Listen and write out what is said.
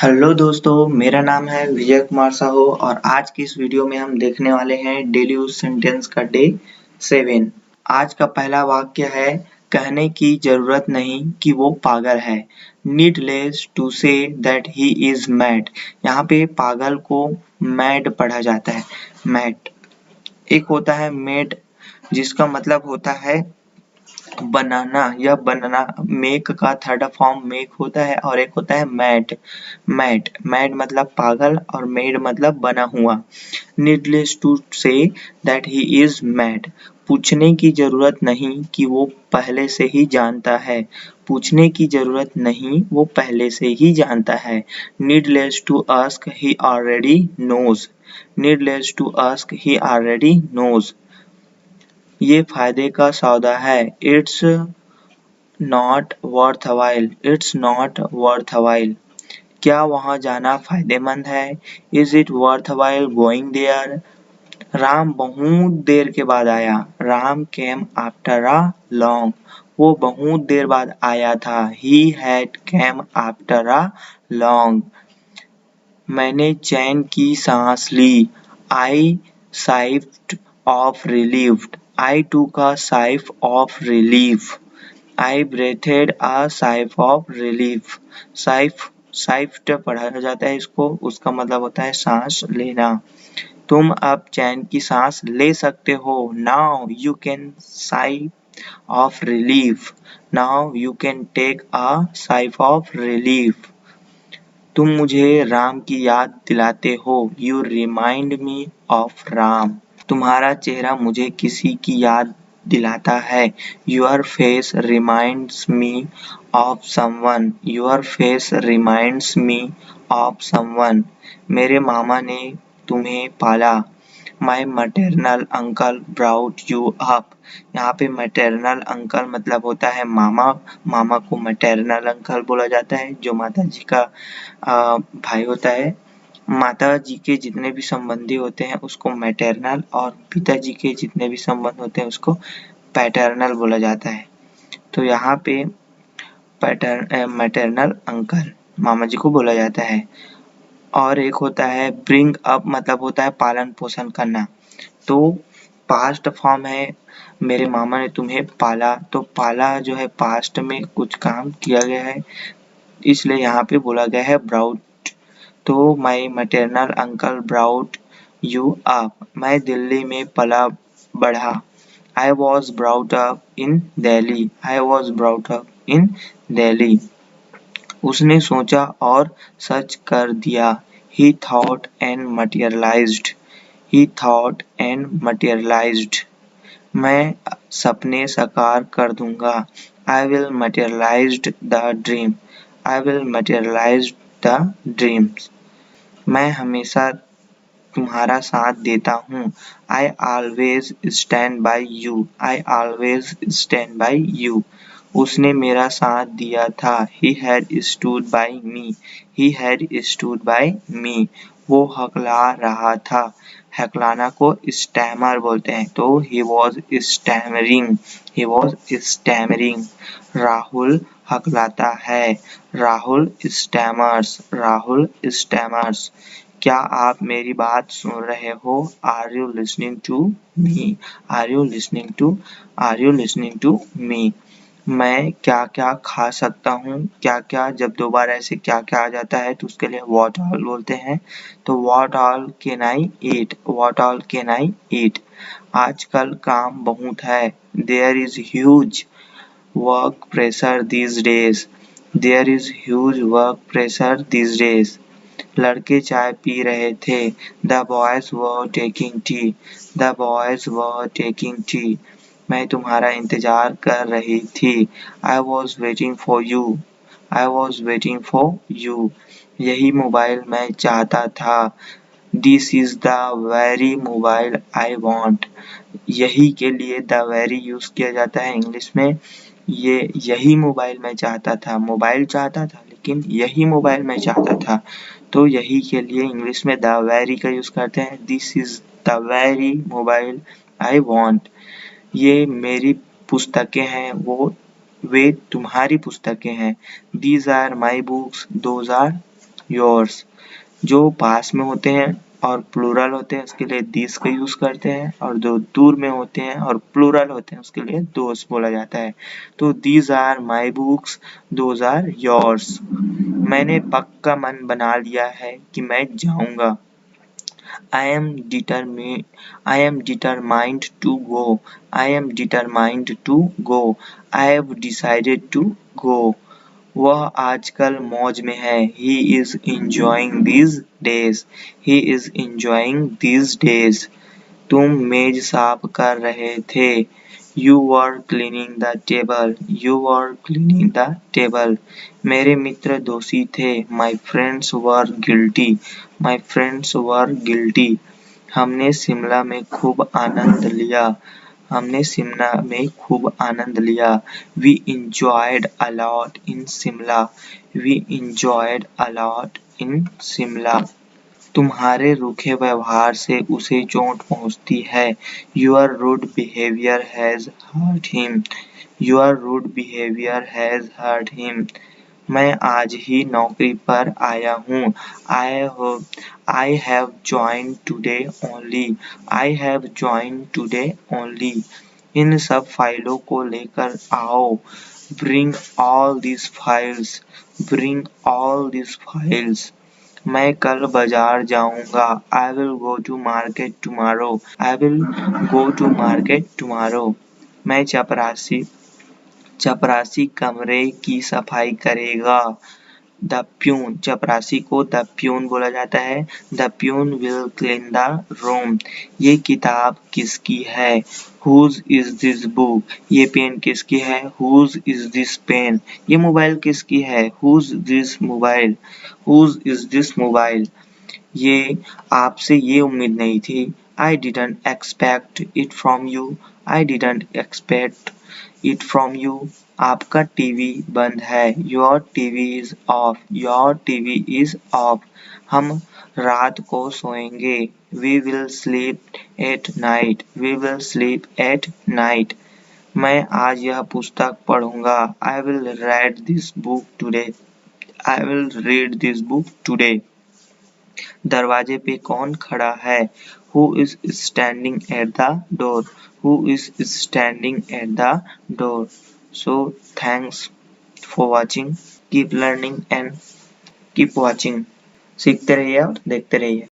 Hello दोस्तों, मेरा नाम है विजय कुमार साहू और आज की इस वीडियो में हम देखने वाले हैं डेली यूज सेंटेंस का डे 7। आज का पहला वाक्य है, कहने की जरूरत नहीं कि वो पागल है। Needless to say that he is mad. यहाँ पे पागल को मैड पढ़ा जाता है। मैड एक होता है मेड, जिसका मतलब होता है बनाना या बनना। मेक का थर्ड फॉर्म मेक होता है और एक होता है मैड। मैड मतलब पागल और मेड मतलब बना हुआ। Needless to say that he is mad. पूछने की जरूरत नहीं कि वो पहले से ही जानता है। पूछने की जरूरत नहीं, वो पहले से ही जानता है। Needless to ask he already knows. Needless to ask he already knows. ये फायदे का सौदा है। It's not worthwhile. It's not worthwhile. क्या वहाँ जाना फायदेमंद है? Is it worthwhile going there? Ram बहुत देर के बाद आया। Ram came after a long. वो बहुत देर बाद आया था। He had came after a long. मैंने चैन की सांस ली। I sighed of relieved. I took a sigh of relief. I breathed a sigh of relief. साइफ्ड पढ़ा जाता है इसको, उसका मतलब होता है सांस लेना। तुम अब चैन की सांस ले सकते हो। Now you can sigh of relief. Now you can take a sigh of relief. तुम मुझे राम की याद दिलाते हो। You remind me of Ram. तुम्हारा चेहरा मुझे किसी की याद दिलाता है। Your face reminds me of someone. Your face reminds me of someone. मेरे मामा ने तुम्हें पाला। My maternal uncle brought you up. यहाँ पे maternal uncle मतलब होता है मामा। मामा को maternal uncle बोला जाता है, जो माता जी का भाई होता है। माता जी के जितने भी संबंधी होते हैं उसको मैटरनल, और पिताजी के जितने भी संबंध होते हैं उसको पैटर्नल बोला जाता है। तो यहाँ पे मैटरनल अंकल मामा जी को बोला जाता है। और एक होता है ब्रिंग अप, मतलब होता है पालन पोषण करना। तो पास्ट फॉर्म है मेरे मामा ने तुम्हें पाला। तो पाला जो है पास्ट में कुछ काम किया गया है, इसलिए यहाँ पे बोला गया है ब्राउट। तो my maternal uncle brought you up. मैं दिल्ली में पला बढ़ा। I was brought up in Delhi. I was brought up in Delhi. उसने सोचा और सच कर दिया। He thought and materialized. He thought and materialized. मैं सपने साकार कर दूंगा। I will materialize the dream. I will materialize the dreams. मैं हमेशा तुम्हारा साथ देता हूँ। I always stand by you. I always stand by you. उसने मेरा साथ दिया था। He had stood by me. He had stood by me. वो हकला रहा था। हकलाना को स्टैमर बोलते हैं। तो he was stammering. He was stammering. Rahul हकलाता है। राहुल stammers. राहुल stammers. क्या आप मेरी बात सुन रहे हो? Are you listening to me? Are you listening to? Are you listening to me? मैं क्या क्या खा सकता हूँ? क्या क्या जब दो बार ऐसे क्या क्या आ जाता है तो उसके लिए what all बोलते हैं। तो what all can I eat? What all can I eat? आजकल काम बहुत है। There is huge work pressure these days. There is huge work pressure these days. लड़के चाय पी रहे थे। The boys were taking tea. The boys were taking tea. मैं तुम्हारा इंतजार कर रही थी। I was waiting for you. I was waiting for you. यही मोबाइल मैं चाहता था। This is the very mobile I want. यही के लिए the very यूज किया जाता है इंग्लिश में। यही मोबाइल मैं चाहता था। मोबाइल चाहता था लेकिन यही मोबाइल मैं चाहता था। तो यही के लिए इंग्लिश में द वेरी का यूज करते हैं। This is the very mobile I want. ये मेरी पुस्तकें हैं, वे तुम्हारी पुस्तकें हैं। These are my books, those are yours। जो पास में होते हैं और प्लूरल होते हैं उसके लिए दिस का यूज करते हैं, और जो दूर में होते हैं और प्लूरल होते हैं उसके लिए दोस बोला जाता है। तो these are my books, those are yours. मैंने पक्का मन बना लिया है कि मैं जाऊंगा। I am determined to go. I am determined to go. I have decided to go. वह आजकल मौज में है। He is enjoying these days. He is enjoying these days. तुम मेज साफ कर रहे थे। You were cleaning the table. You were cleaning the table. मेरे मित्र दोषी थे। My friends were guilty. My friends were guilty. हमने शिमला में खूब आनंद लिया। हमने शिमला में खूब आनंद लिया। We enjoyed a lot in Shimla. We enjoyed a lot in Shimla. तुम्हारे रूखे व्यवहार से उसे चोट पहुंचती है। Your rude behavior has hurt him. Your rude behavior has hurt him. मैं आज ही नौकरी पर आया हूँ। I have joined today only. I have joined today only. इन सब फाइलों को लेकर आओ। Bring all these files. Bring all these files. मैं कल बाजार जाऊंगा। I will go to market tomorrow. I will go to market tomorrow. मैं चपरासी कमरे की सफाई करेगा। The peon, चपरासी को the peon बोला जाता है। The peon will clean the room. ये किताब किसकी है? Whose is this book? ये पेन किसकी है? Whose is this pen? ये मोबाइल किसकी है? Whose this mobile? Whose is this mobile? ये आपसे ये उम्मीद नहीं थी। I didn't expect it from you. I didn't expect it from you. आपका टीवी बंद है। Your TV is off. Your TV is off. हम रात को सोएंगे। We will sleep at night. We will sleep at night. मैं आज यह पुस्तक पढ़ूंगा। I will read this book today. I will read this book today. दरवाजे पे कौन खड़ा है? Who is standing at the door? Who is standing at the door? So thanks for watching. Keep learning and keep watching. सीखते रहिए और देखते रहिए।